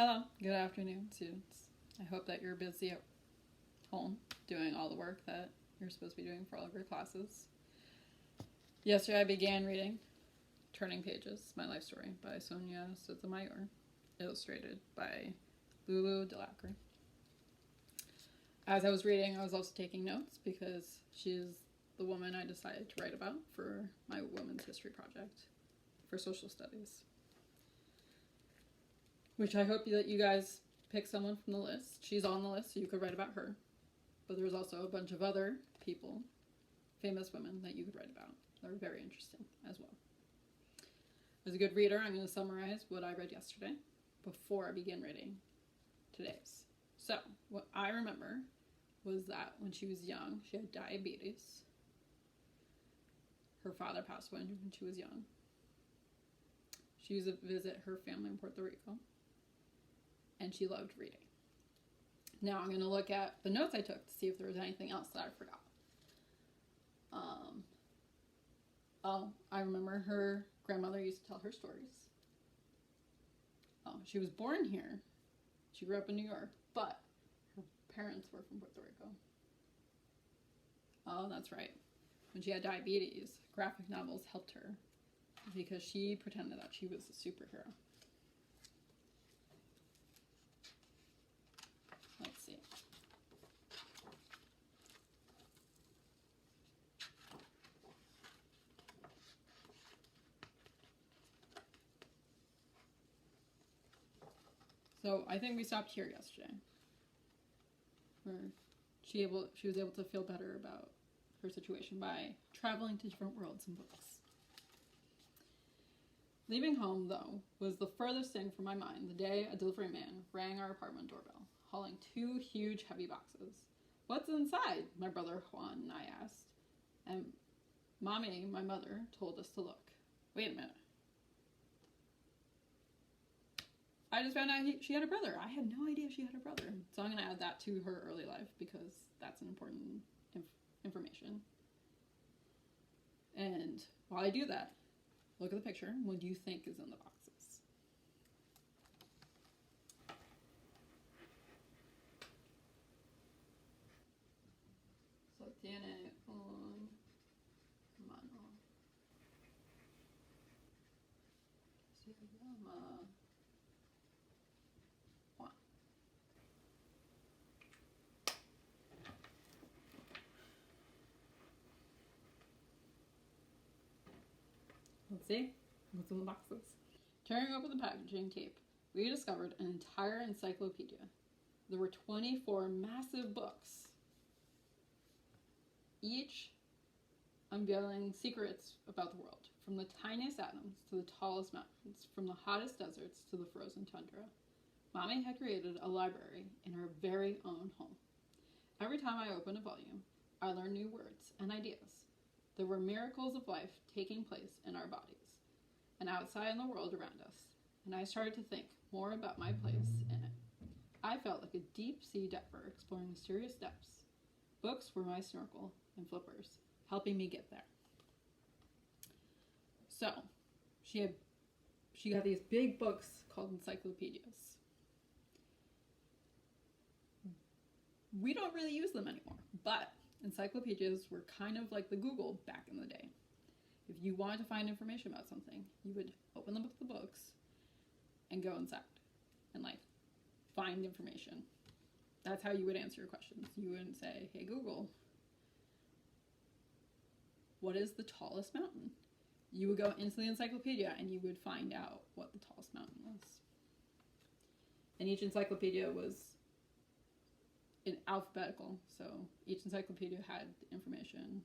Hello, good afternoon, students. I hope that you're busy at home doing all the work that you're supposed to be doing for all of your classes. Yesterday I began reading Turning Pages, My Life Story by Sonia Sotomayor, illustrated by Lulu Delacre. As I was reading, I was also taking notes because she's the woman I decided to write about for my women's history project for social studies. Which I hope that you guys pick someone from the list. She's on the list, so you could write about her. But there's also a bunch of other people, famous women, that you could write about. They're very interesting as well. As a good reader, I'm going to summarize what I read yesterday before I begin reading today's. So, what I remember was that when she was young, she had diabetes. Her father passed away when she was young. She used to visit her family in Puerto Rico. And she loved reading. Now I'm going to look at the notes I took to see if there was anything else that I forgot. I remember her grandmother used to tell her stories. She was born here. She grew up in New York, but her parents were from Puerto Rico. Oh, that's right. When she had diabetes, graphic novels helped her because she pretended that she was a superhero. Let's see. So I think we stopped here yesterday, where she was able to feel better about her situation by traveling to different worlds and books. Leaving home, though, was the furthest thing from my mind the day a delivery man rang our apartment doorbell, hauling 2 huge heavy boxes. "What's inside?" my brother Juan and I asked, and Mommy, my mother, told us to look. Wait a minute. I just found out she had a brother. I had no idea she had a brother. So I'm going to add that to her early life because that's an important information. And while I do that, look at the picture. What do you think is in the boxes? So tiene un mano. Se llama Juan. Let's see what's in the boxes. Tearing over the packaging tape, we discovered an entire encyclopedia. There were 24 massive books, each unveiling secrets about the world, from the tiniest atoms to the tallest mountains, from the hottest deserts to the frozen tundra. Mommy had created a library in her very own home. Every time I opened a volume, I learned new words and ideas. There were miracles of life taking place in our bodies and outside in the world around us, and I started to think more about my place in it. I felt like a deep-sea diver exploring mysterious depths. Books were my snorkel and flippers, helping me get there. So, she got these big books called encyclopedias. We don't really use them anymore, but encyclopedias were kind of like the Google back in the day. If you wanted to find information about something, you would open the books and go inside and find information. That's how you would answer your questions. You wouldn't say, "Hey Google, what is the tallest mountain?" You would go into the encyclopedia and you would find out what the tallest mountain was. And each encyclopedia was in alphabetical, so each encyclopedia had information.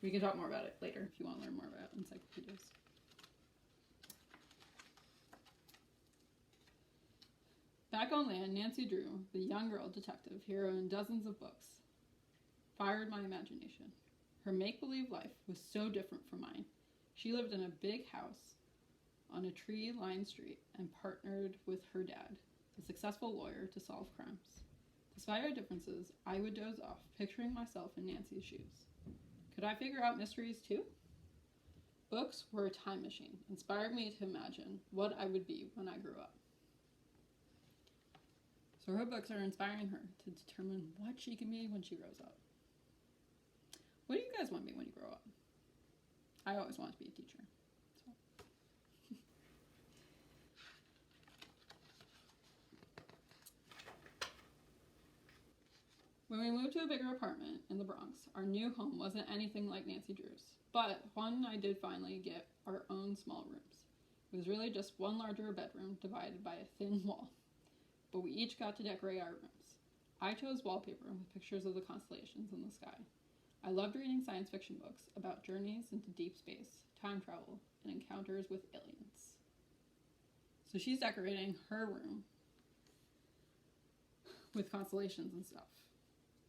We can talk more about it later if you want to learn more about encyclopedias. Back on land, Nancy Drew, the young girl detective, hero in dozens of books, fired my imagination. Her make-believe life was so different from mine. She lived in a big house on a tree-lined street and partnered with her dad, a successful lawyer, to solve crimes. Despite our differences, I would doze off, picturing myself in Nancy's shoes. Could I figure out mysteries too? Books were a time machine, inspired me to imagine what I would be when I grew up. So her books are inspiring her to determine what she can be when she grows up. What do you guys want to be when you grow up? I always wanted to be a teacher. So. When we moved to a bigger apartment in the Bronx, our new home wasn't anything like Nancy Drew's, but Juan and I did finally get our own small rooms. It was really just one larger bedroom divided by a thin wall, but we each got to decorate our rooms. I chose wallpaper with pictures of the constellations in the sky. I loved reading science fiction books about journeys into deep space, time travel, and encounters with aliens. So she's decorating her room with constellations and stuff.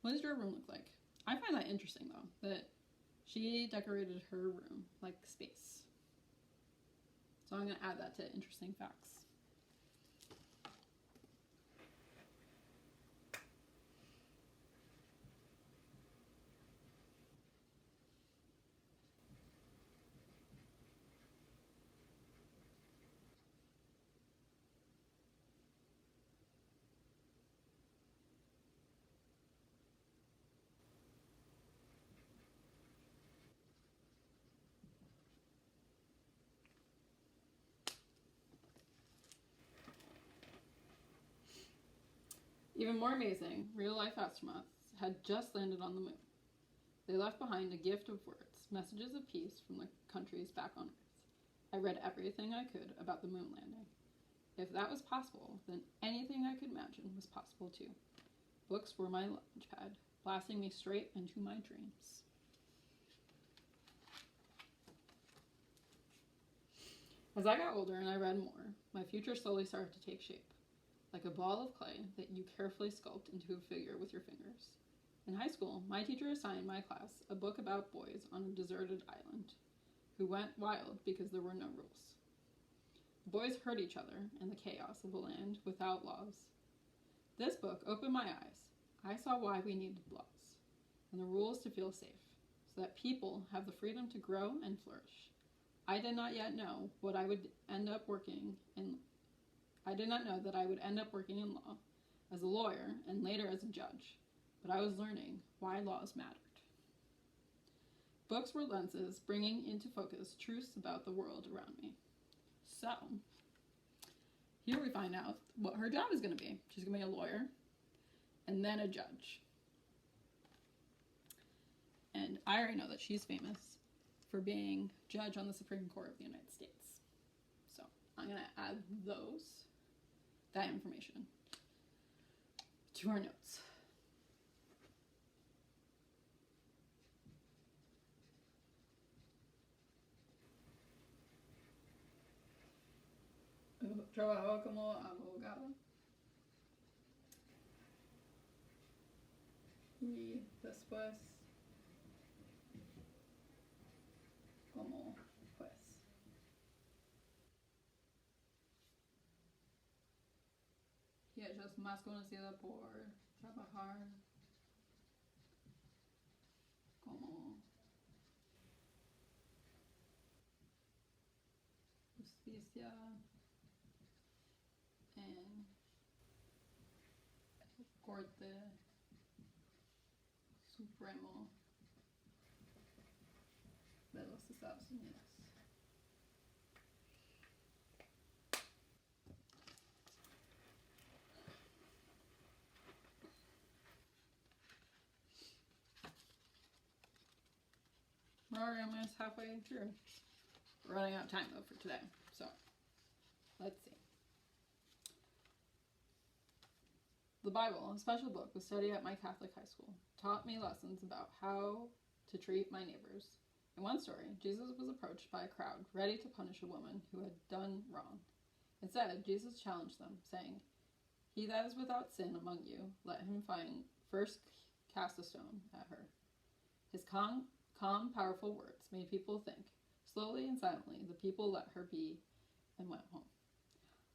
What does your room look like? I find that interesting, though, that she decorated her room like space. So I'm going to add that to interesting facts. Even more amazing, real-life astronauts had just landed on the moon. They left behind a gift of words, messages of peace from the countries back on Earth. I read everything I could about the moon landing. If that was possible, then anything I could imagine was possible too. Books were my launch pad, blasting me straight into my dreams. As I got older and I read more, my future slowly started to take shape. Like a ball of clay that you carefully sculpt into a figure with your fingers. In high school, my teacher assigned my class a book about boys on a deserted island who went wild because there were no rules. The boys hurt each other in the chaos of a land without laws. This book opened my eyes. I saw why we needed laws and the rules to feel safe, so that people have the freedom to grow and flourish. I did not yet know what I would end up working in. I did not know that I would end up working in law, as a lawyer, and later as a judge, but I was learning why laws mattered. Books were lenses bringing into focus truths about the world around me. So, here we find out what her job is going to be. She's going to be a lawyer, and then a judge. And I already know that she's famous for being judge on the Supreme Court of the United States. So, I'm going to add that information to our notes. Trabajo como abogado y después como juez. Y ella es más conocida por trabajar como justicia en el Corte Supremo de los Estados Unidos. We're almost halfway through. We're running out of time though for today, so let's see. The Bible, a special book, was studied at my Catholic high school, taught me lessons about how to treat my neighbors. In one story, Jesus was approached by a crowd ready to punish a woman who had done wrong. Instead, Jesus challenged them, saying, "He that is without sin among you, let him first cast a stone at her." His calm, powerful words made people think. Slowly and silently, the people let her be and went home.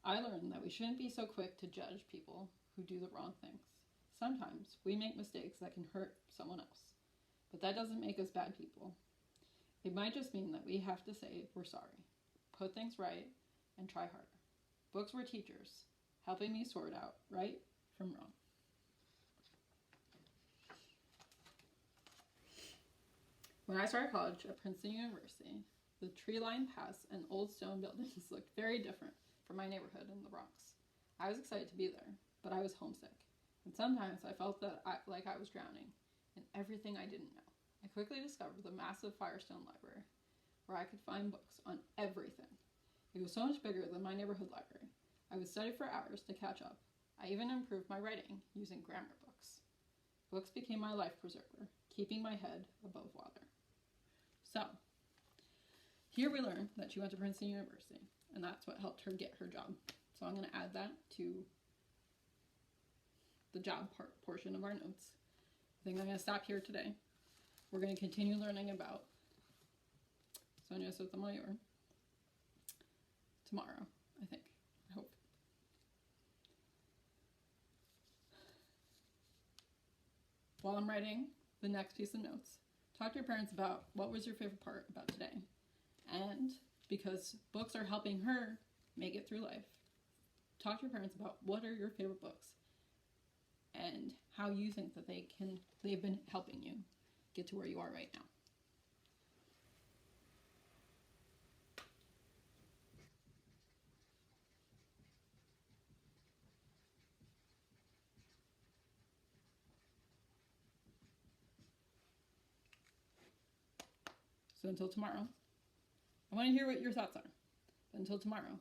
I learned that we shouldn't be so quick to judge people who do the wrong things. Sometimes we make mistakes that can hurt someone else, but that doesn't make us bad people. It might just mean that we have to say we're sorry, put things right, and try harder. Books were teachers, helping me sort out right from wrong. When I started college at Princeton University, the tree-lined paths and old stone buildings looked very different from my neighborhood in the Bronx. I was excited to be there, but I was homesick, and sometimes I felt like I was drowning in everything I didn't know. I quickly discovered the massive Firestone Library, where I could find books on everything. It was so much bigger than my neighborhood library. I would study for hours to catch up. I even improved my writing using grammar books. Books became my life preserver, keeping my head above water. So, here we learn that she went to Princeton University, and that's what helped her get her job. So I'm going to add that to the job portion of our notes. I think I'm going to stop here today. We're going to continue learning about Sonia Sotomayor tomorrow, I think. I hope. While I'm writing the next piece of notes, talk to your parents about what was your favorite part about today. And because books are helping her make it through life, talk to your parents about what are your favorite books and how you think that they've been helping you get to where you are right now. So until tomorrow, I want to hear what your thoughts are. But until tomorrow,